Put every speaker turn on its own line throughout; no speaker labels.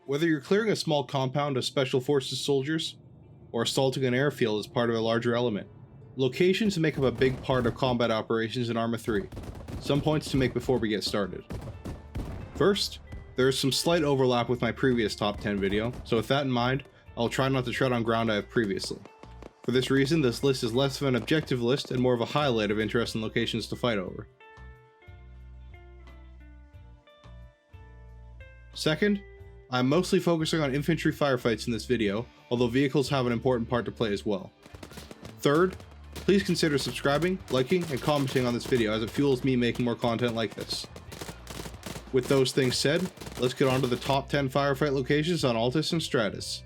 Whether you're clearing a small compound of Special Forces soldiers, or assaulting an airfield as part of a larger element, locations make up a big part of combat operations in Arma 3. Some points to make before we get started. First, there is some slight overlap with my previous top 10 video, so with that in mind, I'll try not to tread on ground I have previously. For this reason, this list is less of an objective list and more of a highlight of interesting locations to fight over. Second, I'm mostly focusing on infantry firefights in this video, although vehicles have an important part to play as well. Third, please consider subscribing, liking, and commenting on this video as it fuels me making more content like this. With those things said, let's get on to the top 10 firefight locations on Altis and Stratis.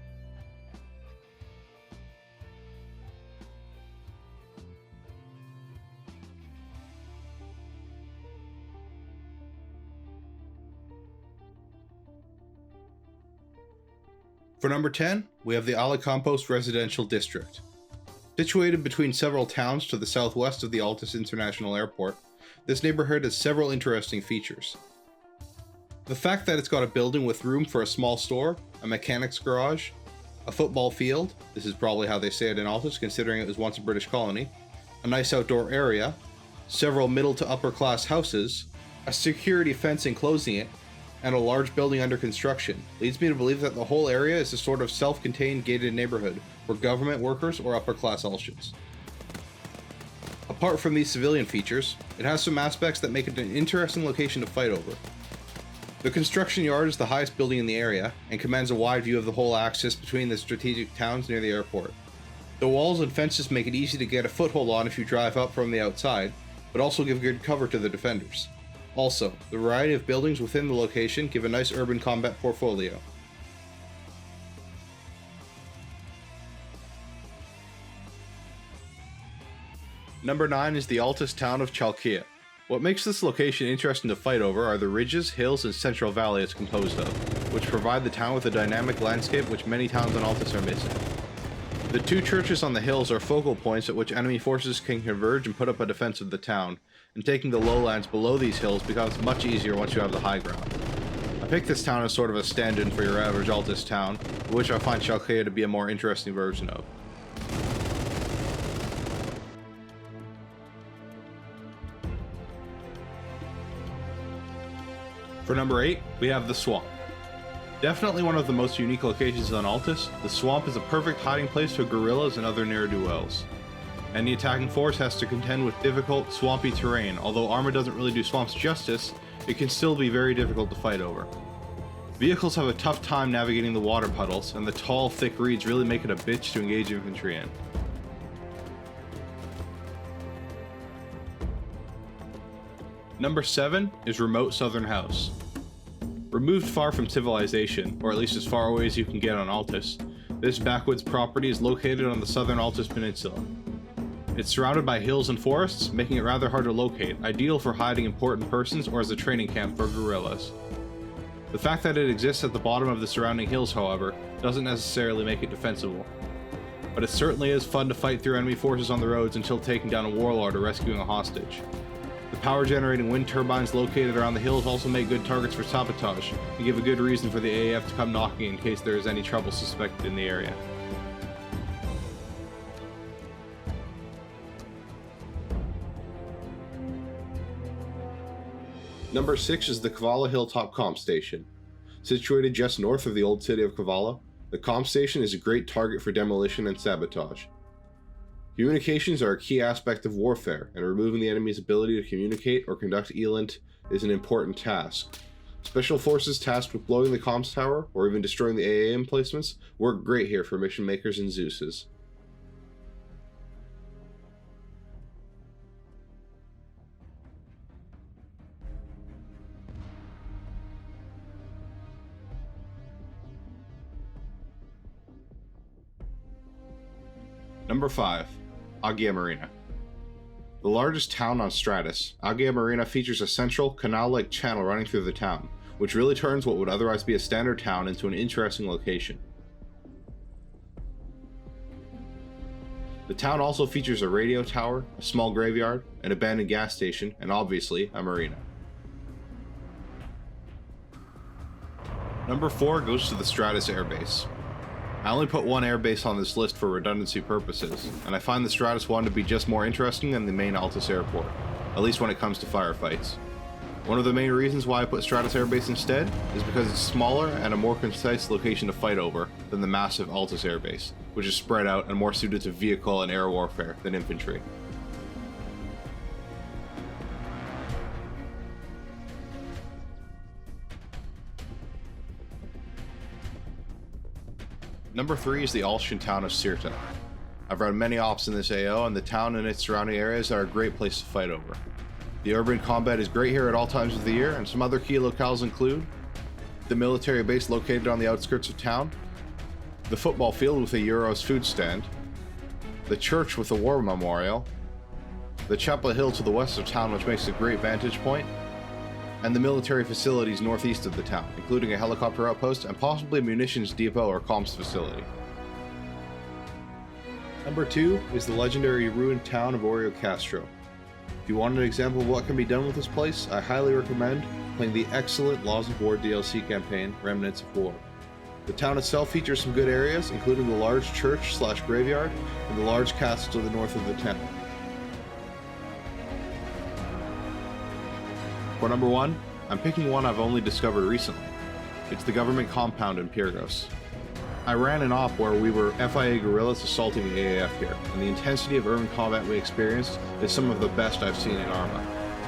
For number 10, we have the Alikai Residential District. Situated between several towns to the southwest of the Altis International Airport, this neighborhood has several interesting features. The fact that it's got a building with room for a small store, a mechanic's garage, a football field, this is probably how they say it in Altis considering it was once a British colony, a nice outdoor area, several middle to upper class houses, a security fence enclosing it, and a large building under construction leads me to believe that the whole area is a sort of self-contained gated neighborhood for government workers or upper class Altians. Apart from these civilian features, it has some aspects that make it an interesting location to fight over. The construction yard is the highest building in the area and commands a wide view of the whole axis between the strategic towns near the airport. The walls and fences make it easy to get a foothold on if you drive up from the outside, but also give good cover to the defenders. Also, the variety of buildings within the location give a nice urban combat portfolio. Number 9 is the Altis town of Chalkia. What makes this location interesting to fight over are the ridges, hills, and central valley it's composed of, which provide the town with a dynamic landscape which many towns in Altis are missing. The two churches on the hills are focal points at which enemy forces can converge and put up a defense of the town, and taking the lowlands below these hills becomes much easier once you have the high ground. I picked this town as sort of a stand-in for your average Altis town, which I find Chalkia to be a more interesting version of. For number 8, we have the Swamp. Definitely one of the most unique locations on Altis, the Swamp is a perfect hiding place for guerrillas and other ne'er-do-wells. Any attacking force has to contend with difficult, swampy terrain. Although Arma doesn't really do swamps justice, it can still be very difficult to fight over. Vehicles have a tough time navigating the water puddles, and the tall, thick reeds really make it a bitch to engage infantry in. Number 7 is Remote Southern House. Removed far from civilization, or at least as far away as you can get on Altis, this backwoods property is located on the southern Altis Peninsula. It's surrounded by hills and forests, making it rather hard to locate, ideal for hiding important persons or as a training camp for guerrillas. The fact that it exists at the bottom of the surrounding hills, however, doesn't necessarily make it defensible. But it certainly is fun to fight through enemy forces on the roads until taking down a warlord or rescuing a hostage. The power-generating wind turbines located around the hills also make good targets for sabotage, and give a good reason for the AAF to come knocking in case there is any trouble suspected in the area. Number 6 is the Kavala Hilltop Comp Station. Situated just north of the old city of Kavala, the comp station is a great target for demolition and sabotage. Communications are a key aspect of warfare, and removing the enemy's ability to communicate or conduct ELINT is an important task. Special forces tasked with blowing the comms tower, or even destroying the AA emplacements, work great here for mission makers and Zeuses. Number 5. Agia Marina. The largest town on Stratis, Agia Marina features a central, canal-like channel running through the town, which really turns what would otherwise be a standard town into an interesting location. The town also features a radio tower, a small graveyard, an abandoned gas station, and obviously, a marina. Number 4 goes to the Stratis airbase. I only put one airbase on this list for redundancy purposes, and I find the Stratis one to be just more interesting than the main Altis airport, at least when it comes to firefights. One of the main reasons why I put Stratis airbase instead is because it's smaller and a more concise location to fight over than the massive Altis airbase, which is spread out and more suited to vehicle and air warfare than infantry. Number 3 is the Altian town of Sirta. I've run many ops in this AO, and the town and its surrounding areas are a great place to fight over. The urban combat is great here at all times of the year, and some other key locales include the military base located on the outskirts of town, the football field with a Euros food stand, the church with a war memorial, the Chapel Hill to the west of town, which makes a great vantage point, and the military facilities northeast of the town, including a helicopter outpost and possibly a munitions depot or comms facility. Number 2 is the legendary ruined town of Oreo Castro. If you want an example of what can be done with this place, I highly recommend playing the excellent Laws of War DLC campaign, Remnants of War. The town itself features some good areas, including the large church/graveyard and the large castle to the north of the town. For number 1, I'm picking one I've only discovered recently. It's the government compound in Pyrgos. I ran an op where we were FIA guerrillas assaulting the AAF here, and the intensity of urban combat we experienced is some of the best I've seen in Arma.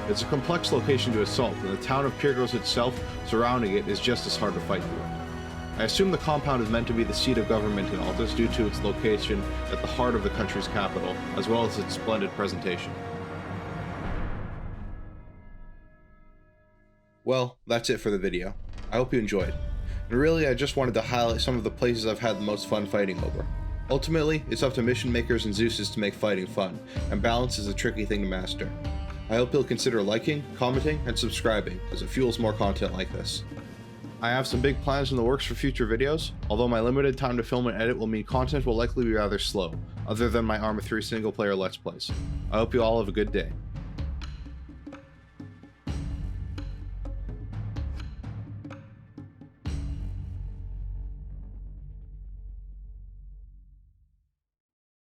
It's a complex location to assault, and the town of Pyrgos itself surrounding it is just as hard to fight through. I assume the compound is meant to be the seat of government in Altis due to its location at the heart of the country's capital, as well as its splendid presentation. Well, that's it for the video. I hope you enjoyed. And really, I just wanted to highlight some of the places I've had the most fun fighting over. Ultimately, it's up to mission makers and Zeuses to make fighting fun, and balance is a tricky thing to master. I hope you'll consider liking, commenting, and subscribing, as it fuels more content like this. I have some big plans in the works for future videos, although my limited time to film and edit will mean content will likely be rather slow, other than my Arma 3 single player Let's Plays. I hope you all have a good day.